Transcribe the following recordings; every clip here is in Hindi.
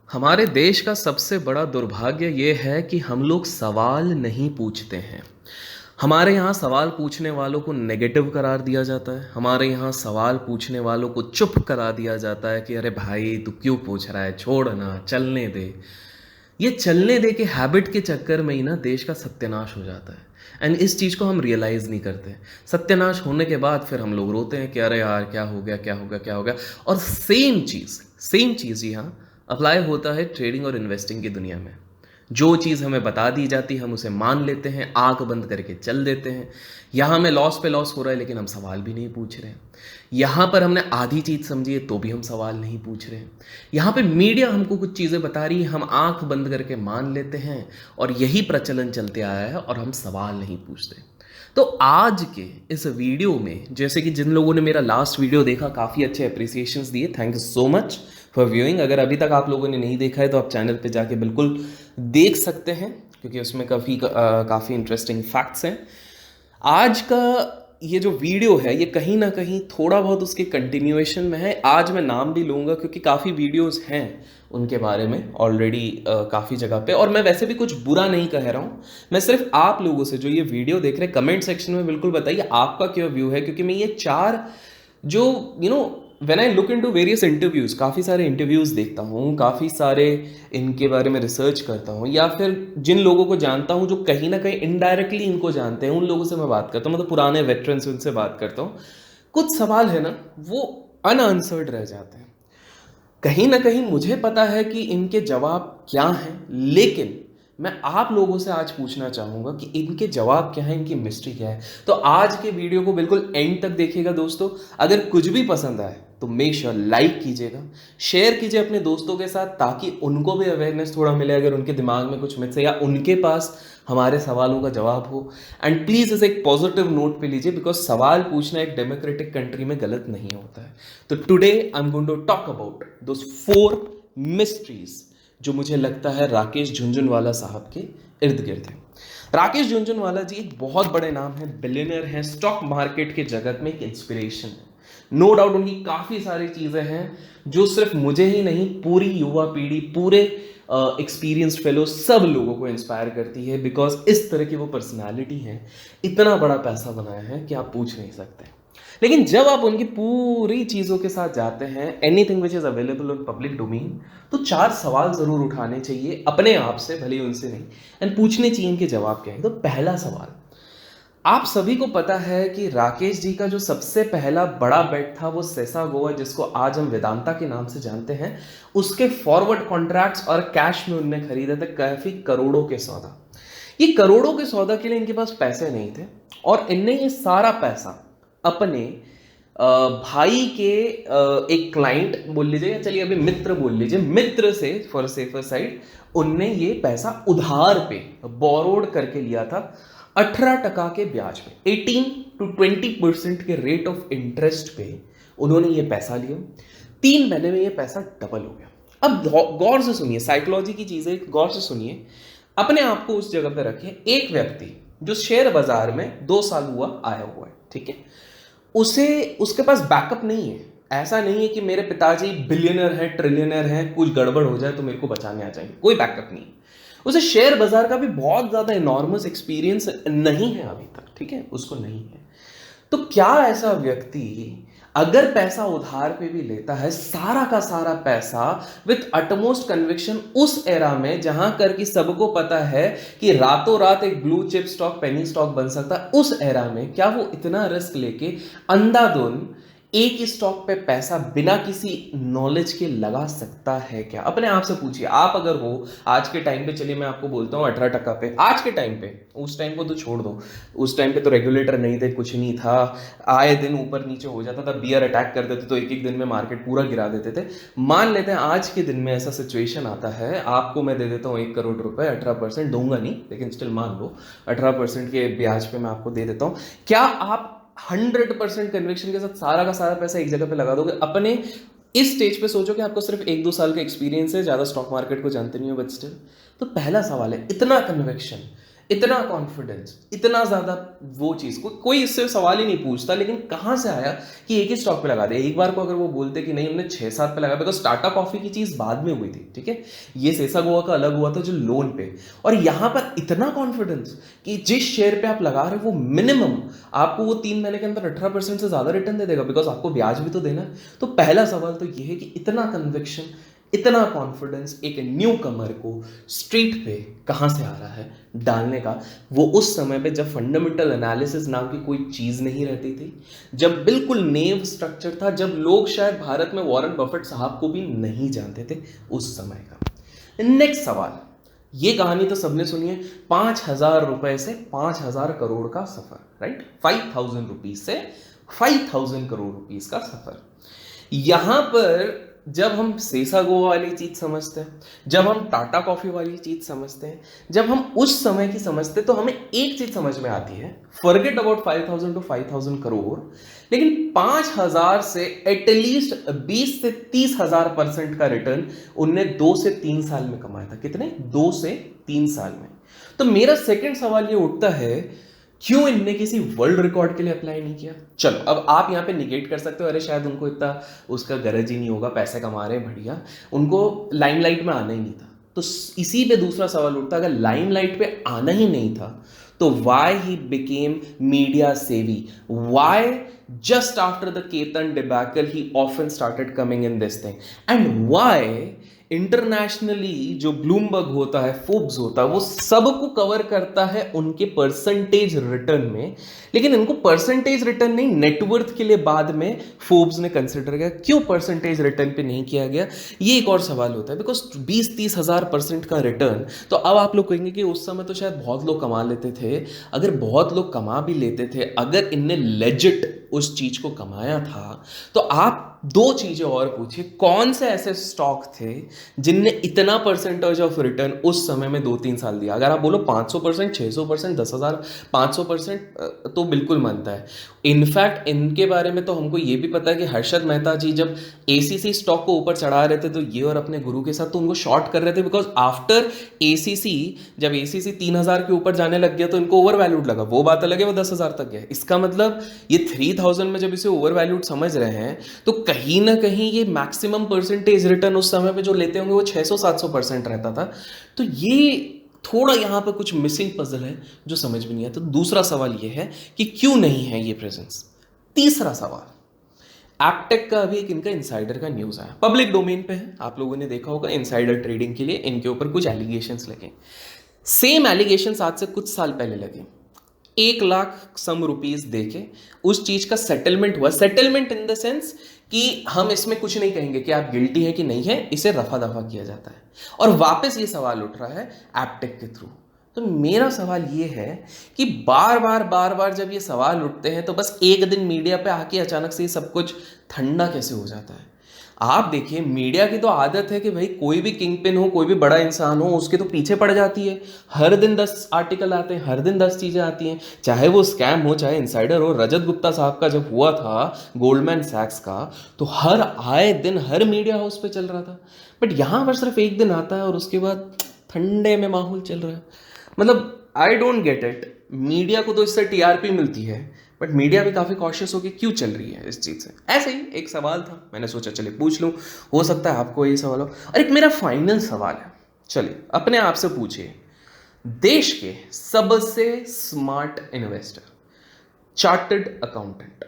हमारे देश का सबसे बड़ा दुर्भाग्य ये है कि हम लोग सवाल नहीं पूछते हैं। हमारे यहाँ सवाल पूछने वालों को नेगेटिव करार दिया जाता है। हमारे यहाँ सवाल पूछने वालों को चुप करा दिया जाता है कि अरे भाई तू क्यों पूछ रहा है, छोड़ ना, चलने दे। ये चलने दे के हैबिट के चक्कर में ही ना देश का सत्यानाश हो जाता है। एंड इस चीज़ को हम रियलाइज़ नहीं करते। सत्यानाश होने के बाद फिर हम लोग रोते हैं कि अरे यार क्या हो गया, क्या हो गया, क्या हो गया। और सेम चीज़ यहाँ अप्लाई होता है ट्रेडिंग और इन्वेस्टिंग की दुनिया में। जो चीज़ हमें बता दी जाती है हम उसे मान लेते हैं, आंख बंद करके चल देते हैं। यहाँ हमें लॉस पे लॉस हो रहा है लेकिन हम सवाल भी नहीं पूछ रहे हैं। यहाँ पर हमने आधी चीज़ समझी है तो भी हम सवाल नहीं पूछ रहे हैं। यहाँ पे मीडिया हमको कुछ चीज़ें बता रही है, हम आंख बंद करके मान लेते हैं और यही प्रचलन चलते आया है और हम सवाल नहीं पूछते। तो आज के इस वीडियो में, जैसे कि जिन लोगों ने मेरा लास्ट वीडियो देखा काफ़ी अच्छे अप्रिसिएशंस दिए, thank you so much for viewing. अगर अभी तक आप लोगों ने नहीं देखा है तो आप चैनल पे जाके बिल्कुल देख सकते हैं क्योंकि उसमें काफ़ी इंटरेस्टिंग फैक्ट्स हैं। आज का ये जो वीडियो है ये कहीं ना कहीं थोड़ा बहुत उसके कंटिन्यूएशन में है। आज मैं नाम भी लूँगा क्योंकि काफ़ी वीडियोस हैं उनके बारे में ऑलरेडी काफ़ी जगह पे, और मैं वैसे भी कुछ बुरा नहीं कह रहा हूँ। मैं सिर्फ आप लोगों से जो ये वीडियो देख रहे हैं कमेंट सेक्शन में बिल्कुल बताइए आपका क्या व्यू है, क्योंकि मैं ये चार जो when I look into various interviews, काफ़ी सारे इंटरव्यूज देखता हूँ, काफ़ी सारे इनके बारे में रिसर्च करता हूँ, या फिर जिन लोगों को जानता हूँ जो कहीं ना कहीं इनडायरेक्टली इनको जानते हैं उन लोगों से मैं बात करता हूँ, मतलब पुराने वेटरन्स, उनसे बात करता हूँ। कुछ सवाल है ना वो अनआंसर्ड रह जाते हैं। कहीं ना कहीं मुझे पता है कि इनके जवाब क्या हैं, लेकिन मैं आप लोगों से आज पूछना चाहूँगा कि इनके जवाब क्या है, इनकी मिस्ट्री क्या है। तो आज के वीडियो को बिल्कुल एंड तक देखिएगा दोस्तों। अगर कुछ भी पसंद आए तो मेक श्योर लाइक कीजिएगा, शेयर कीजिए अपने दोस्तों के साथ ताकि उनको भी अवेयरनेस थोड़ा मिले अगर उनके दिमाग में कुछ मिथ्स है या उनके पास हमारे सवालों का जवाब हो। एंड प्लीज़ इसे एक पॉजिटिव नोट पे लीजिए, बिकॉज सवाल पूछना एक डेमोक्रेटिक कंट्री में गलत नहीं होता है। तो today I am going to talk about those 4 mysteries जो मुझे लगता है राकेश झुनझुनवाला साहब के इर्द गिर्द है। राकेश झुनझुनवाला जी एक बहुत बड़े नाम है, बिलियनर हैं, स्टॉक मार्केट के जगत में एक इंस्पिरेशन है। नो डाउट उनकी काफ़ी सारी चीज़ें हैं जो सिर्फ मुझे ही नहीं पूरी युवा पीढ़ी, पूरे एक्सपीरियंस्ड फेलो सब लोगों को इंस्पायर करती है, बिकॉज इस तरह की वो पर्सनालिटी है, इतना बड़ा पैसा बनाया है कि आप पूछ नहीं सकते। लेकिन जब आप उनकी पूरी चीज़ों के साथ जाते हैं, anything which is available on public domain, तो 4 सवाल ज़रूर उठाने चाहिए अपने आप से, भले उनसे नहीं, एंड पूछने चाहिए इनके जवाब क्या है। तो पहला सवाल, आप सभी को पता है कि राकेश जी का जो सबसे पहला बड़ा बेट था वो सेसा गोवा, जिसको आज हम वेदांता के नाम से जानते हैं, उसके फॉरवर्ड कॉन्ट्रैक्ट्स और कैश में उनने खरीदे थे काफ़ी करोड़ों के सौदा। ये करोड़ों के सौदा के लिए इनके पास पैसे नहीं थे और इनने ये सारा पैसा अपने भाई के एक क्लाइंट बोल लीजिए या चलिए अभी मित्र बोल लीजिए, मित्र से फॉर सेफर साइड उनने ये पैसा उधार पे बोरोड करके लिया था 18% के ब्याज पे, 18 to 20% के रेट ऑफ इंटरेस्ट पे उन्होंने ये पैसा लिया। 3 महीने में ये पैसा डबल हो गया। अब गौर से सुनिए, साइकोलॉजी की चीजें गौर से सुनिए, अपने आप को उस जगह पे रखिए। एक व्यक्ति जो शेयर बाजार में 2 साल हुआ आया हुआ है, ठीक है, उसके पास बैकअप नहीं है। ऐसा नहीं है कि मेरे पिताजी बिलियनर है, ट्रिलियनर है, कुछ गड़बड़ हो जाए तो मेरे को बचाने आ जाएंगे, कोई बैकअप नहीं है। उसे शेयर बाजार का भी बहुत ज्यादा इनॉर्मस एक्सपीरियंस नहीं है अभी तक, ठीक है, उसको नहीं है। तो क्या ऐसा व्यक्ति अगर पैसा उधार पे भी लेता है, सारा का सारा पैसा विथ अटमोस्ट कन्विक्शन, उस एरा में जहां कर कि सबको पता है कि रातों रात एक blue chip stock, penny stock बन सकता है, उस एरा में क्या वो इतना रिस्क लेके अंधाधुन एक ही स्टॉक पे पैसा बिना किसी नॉलेज के लगा सकता है क्या? अपने आप से पूछिए। आप अगर हो आज के टाइम पे, चलिए मैं आपको बोलता हूँ 18% पे, आज के टाइम पे, उस टाइम को तो छोड़ दो, उस टाइम पे तो रेगुलेटर नहीं थे, कुछ नहीं था, आए दिन ऊपर नीचे हो जाता था, बियर अटैक कर देते तो एक एक दिन में मार्केट पूरा गिरा देते थे। मान लेते हैं आज के दिन में ऐसा सिचुएशन आता है, आपको मैं दे देता हूँ 1 करोड़ रुपए, 18% दूंगा नहीं लेकिन स्टिल मान लो 18% के ब्याज पे मैं आपको दे देता हूँ। क्या आप 100% कन्विक्शन के साथ सारा का सारा पैसा एक जगह पे लगा दोगे? अपने इस स्टेज पे सोचो कि आपको सिर्फ 1-2 साल का एक्सपीरियंस है, ज्यादा स्टॉक मार्केट को जानते नहीं हो, बट स्टिल। तो पहला सवाल है, इतना कन्विक्शन, इतना कॉन्फिडेंस, इतना ज्यादा वो चीज कोई इससे सवाल ही नहीं पूछता, लेकिन कहां से आया कि एक ही स्टॉक पे लगा दे। एक बार को अगर वो बोलते कि नहीं हमने 6-7 पे लगा, बिकॉज टाटा कॉफी की चीज बाद में हुई थी, ठीक है, ये सेसा गोवा का अलग हुआ था जो लोन पे, और यहां पर इतना कॉन्फिडेंस कि जिस शेयर पे आप लगा रहे हो वो मिनिमम आपको वो 3 महीने के अंदर 18% से ज्यादा रिटर्न दे देगा, बिकॉज आपको ब्याज भी तो देना है। तो पहला सवाल तो ये है कि इतना कन्विक्शन, इतना कॉन्फिडेंस एक न्यू कमर को स्ट्रीट पे कहां से आ रहा है डालने का। वो उस समय पे जब फंडामेंटल एनालिसिस नाम की कोई चीज नहीं रहती थी, जब बिल्कुल नेव स्ट्रक्चर था, जब लोग शायद भारत में वॉरेन बफेट साहब को भी नहीं जानते थे उस समय का। नेक्स्ट सवाल, ये कहानी तो सबने सुनी है, 5,000 रुपए से 5,000 करोड़ का सफर, राइट, 5,000 रुपीज से 5,000 करोड़ रुपीज का सफर। यहां पर जब हम सेसा गोवा वाली चीज समझते हैं, जब हम टाटा कॉफी वाली चीज समझते हैं, जब हम उस समय की समझते हैं, तो हमें एक चीज समझ में आती है, फॉरगेट अबाउट 5,000 टू 5,000 करोड़, लेकिन 5,000 से एटलीस्ट 20 से 30,000% का रिटर्न उनने 2 से 3 साल में कमाया था। कितने? 2 से 3 साल में। तो मेरा सेकंड सवाल ये उठता है, क्यों इनने किसी वर्ल्ड रिकॉर्ड के लिए अप्लाई नहीं किया? चलो अब आप यहाँ पे निगेट कर सकते हो, अरे शायद उनको इतना उसका गरज ही नहीं होगा, पैसे कमा रहे हैं बढ़िया, उनको लाइमलाइट में आना ही नहीं था। तो इसी पे दूसरा सवाल उठता, अगर लाइमलाइट पे आना ही नहीं था तो व्हाई ही बिकेम मीडिया सेवी? Why just after the Ketan debacle he often started coming in this thing? And why internationally जो ब्लूमबर्ग होता है, फोर्ब्स होता है, वो सबको कवर करता है उनके परसेंटेज रिटर्न में, लेकिन इनको परसेंटेज रिटर्न नहीं, नेटवर्थ के लिए बाद में फोर्ब्स ने कंसिडर किया। क्यों परसेंटेज रिटर्न पे नहीं किया गया, ये एक और सवाल होता है। बिकॉज 20-30 हज़ार % का रिटर्न, तो अब आप लोग कहेंगे कि उस समय तो शायद बहुत लोग कमा लेते थे। अगर बहुत लोग कमा भी लेते थे, अगर इनने लेजिट उस चीज को कमाया था, तो आप दो चीजें और पूछिए, कौन से ऐसे स्टॉक थे जिनने इतना परसेंटेज ऑफ रिटर्न उस समय में 2-3 साल दिया? अगर आप बोलो 500%, 600%, 10,500%, तो बिल्कुल मानता है। इनफैक्ट इनके बारे में तो हमको ये भी पता है कि हर्षद मेहता जी जब एसीसी स्टॉक को ऊपर चढ़ा रहे थे, तो ये और अपने गुरु के साथ तो उनको शॉर्ट कर रहे थे, बिकॉज आफ्टर एसीसी, जब एसीसी 3,000 के ऊपर जाने लग गया तो इनको ओवर वैल्यूड लगा। वो बात अलग है, वो 10,000 तक गया। इसका मतलब ये 3,000 में जब इसे ओवर वैल्यूड समझ रहे हैं, तो कहीं ना कहीं ये मैक्सिमम परसेंटेज रिटर्न उस समय पे जो लेते होंगे वो 600-700% रहता था। तो ये थोड़ा यहां पर कुछ मिसिंग पजल है जो समझ में नहीं आता। तो दूसरा सवाल ये है कि क्यों नहीं है ये प्रेजेंस। तीसरा सवाल, एप्टेक का अभी एक इनका इनसाइडर का न्यूज आया, पब्लिक डोमेन पे है, आप लोगों ने देखा होगा। इनसाइडर ट्रेडिंग के लिए इनके ऊपर कुछ एलिगेशंस लगे। सेम एलिगेशंस आज से कुछ साल पहले लगे। 1,00,000 देके उस चीज का सेटलमेंट हुआ। सेटलमेंट इन द सेंस कि हम इसमें कुछ नहीं कहेंगे कि आप गिल्टी है कि नहीं है, इसे रफा दफा किया जाता है। और वापस ये सवाल उठ रहा है एप्टेक के थ्रू। तो मेरा सवाल ये है कि बार बार जब ये सवाल उठते हैं, तो बस एक दिन मीडिया पे आके अचानक से ये सब कुछ ठंडा कैसे हो जाता है? आप देखिए, मीडिया की तो आदत है कि भाई कोई भी किंग पिन हो, कोई भी बड़ा इंसान हो, उसके तो पीछे पड़ जाती है। हर दिन 10 आर्टिकल आते हैं, हर दिन 10 चीजें आती हैं, चाहे वो स्कैम हो, चाहे इनसाइडर हो। रजत गुप्ता साहब का जब हुआ था गोल्डमैन सैक्स का, तो हर आए दिन हर मीडिया हाउस पे चल रहा था। बट यहां पर सिर्फ एक दिन आता है और उसके बाद ठंडे में माहौल चल रहा है। मतलब I don't get it. Media को तो इससे टीआरपी मिलती है, बट मीडिया भी काफी कॉशियस होकर क्यों चल रही है इस चीज से? ऐसे ही एक सवाल था, मैंने सोचा चलिए पूछ लूं, हो सकता है आपको ये सवाल हो। और एक मेरा फाइनल सवाल है, चलिए अपने आप से पूछिए, देश के सबसे smart investor, chartered accountant,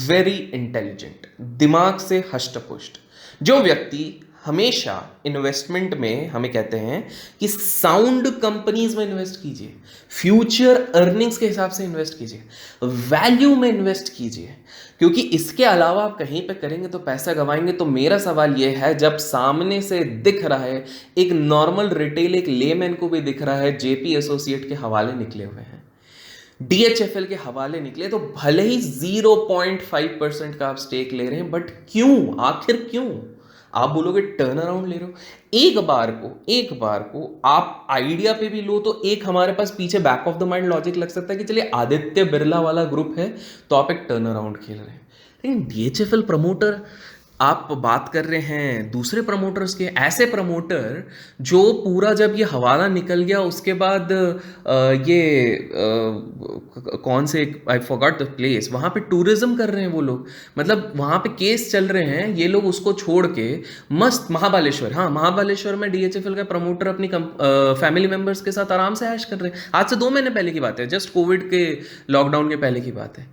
very intelligent, दिमाग से हष्टपुष्ट, जो व्यक्ति हमेशा इन्वेस्टमेंट में हमें कहते हैं कि साउंड कंपनीज में इन्वेस्ट कीजिए, फ्यूचर अर्निंग्स के हिसाब से इन्वेस्ट कीजिए, वैल्यू में इन्वेस्ट कीजिए, क्योंकि इसके अलावा आप कहीं पे करेंगे तो पैसा गंवाएंगे। तो मेरा सवाल यह है, जब सामने से दिख रहा है, एक नॉर्मल रिटेल, एक लेमैन को भी दिख रहा है, जेपी एसोसिएट के हवाले निकले हुए हैं, डीएचएफएल के हवाले निकले, तो भले ही 0.5% का आप स्टेक ले रहे हैं, बट क्यों? आखिर क्यों? आप बोलोगे टर्न अराउंड ले रहे हो। एक बार को आप आइडिया पे भी लो, तो एक हमारे पास पीछे back of the mind logic लग सकता है कि चलिए आदित्य बिरला वाला ग्रुप है, तो आप एक टर्न अराउंड खेल रहे हैं। लेकिन डीएचएफएल प्रमोटर आप बात कर रहे हैं दूसरे प्रमोटर्स के, ऐसे प्रमोटर जो पूरा जब ये हवाला निकल गया उसके बाद कौन से, आई फॉरगॉट द प्लेस, वहाँ पे टूरिज्म कर रहे हैं वो लोग। मतलब वहाँ पे केस चल रहे हैं, ये लोग उसको छोड़ के मस्त महाबलेश्वर, हाँ महाबलेश्वर में DHFL का प्रमोटर अपनी फैमिली मेंबर्स के साथ आराम से ऐश कर रहे हैं। आज से 2 महीने पहले की बात है, जस्ट कोविड के लॉकडाउन के पहले की बात है।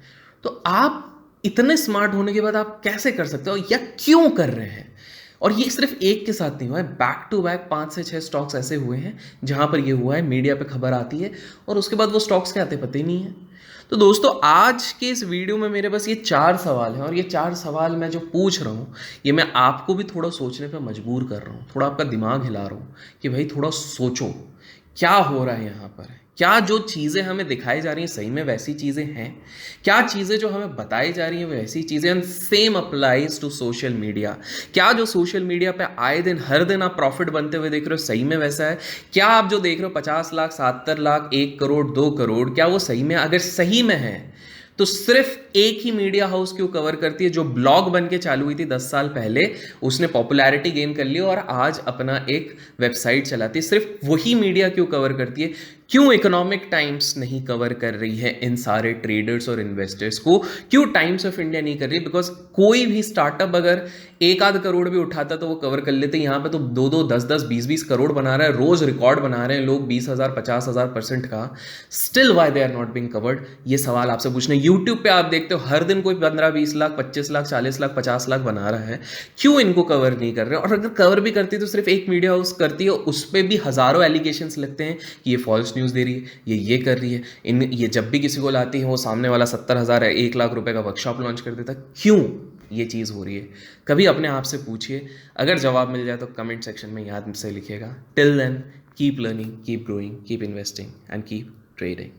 तो आप इतने स्मार्ट होने के बाद आप कैसे कर सकते हो या क्यों कर रहे हैं? और ये सिर्फ एक के साथ नहीं हुआ है, बैक टू बैक 5 से 6 स्टॉक्स ऐसे हुए हैं जहां पर ये हुआ है, मीडिया पे खबर आती है और उसके बाद वो स्टॉक्स क्या आते पता ही नहीं है। तो दोस्तों आज के इस वीडियो में मेरे बस ये 4 सवाल हैं, और ये 4 सवाल मैं जो पूछ रहा हूँ ये मैं आपको भी थोड़ा सोचने पर मजबूर कर रहा हूँ, थोड़ा आपका दिमाग हिला रहा हूँ कि भाई थोड़ा सोचो क्या हो रहा है यहाँ पर। क्या जो चीज़ें हमें दिखाई जा रही हैं सही में वैसी चीज़ें हैं? क्या चीज़ें जो हमें बताई जा रही हैं वैसी चीज़ें? And same applies to social media. क्या जो सोशल मीडिया पे आए दिन हर दिन आप प्रॉफिट बनते हुए देख रहे हो सही में वैसा है? क्या आप जो देख रहे हो 50 लाख, 70 लाख, 1 करोड़, 2 करोड़, क्या वो सही में, अगर सही में है तो सिर्फ एक ही मीडिया हाउस क्यों कवर करती है जो ब्लॉग बन के चालू हुई थी 10 साल पहले, उसने पॉपुलैरिटी गेन कर ली और आज अपना एक वेबसाइट चलाती है, सिर्फ वही मीडिया क्यों कवर करती है? क्यों इकोनॉमिक टाइम्स नहीं कवर कर रही है इन सारे ट्रेडर्स और इन्वेस्टर्स को? क्यों टाइम्स ऑफ इंडिया नहीं कर रही? बिकॉज कोई भी स्टार्टअप अगर 1 आध करोड़ भी उठाता तो वो कवर कर लेते। यहाँ पे तो 2-2, 10-10, 20-20 करोड़ बना रहा है, रोज रिकॉर्ड बना रहे हैं लोग 20,000, 50,000% का। Still why they are not being covered? ये सवाल आपसे पूछने। यूट्यूब पे आप देखते हो हर दिन कोई 15-20 लाख, 25 लाख, 40 लाख, 50 लाख बना रहा है, क्यों इनको कवर नहीं कर रहे? और अगर कवर भी करती तो सिर्फ एक मीडिया हाउस करती है, उस पर भी हजारों एलिगेशंस लगते हैं कि ये फॉल्स न्यूज़ दे रही है, ये कर रही है। ये जब भी किसी को लाती है वो सामने वाला 70,000 है 1 लाख रुपए का वर्कशॉप लॉन्च कर देता। क्यों ये चीज़ हो रही है? कभी अपने आप से पूछिए। अगर जवाब मिल जाए तो कमेंट सेक्शन में याद से लिखिएगा। Till then keep learning, keep growing, keep investing and keep trading.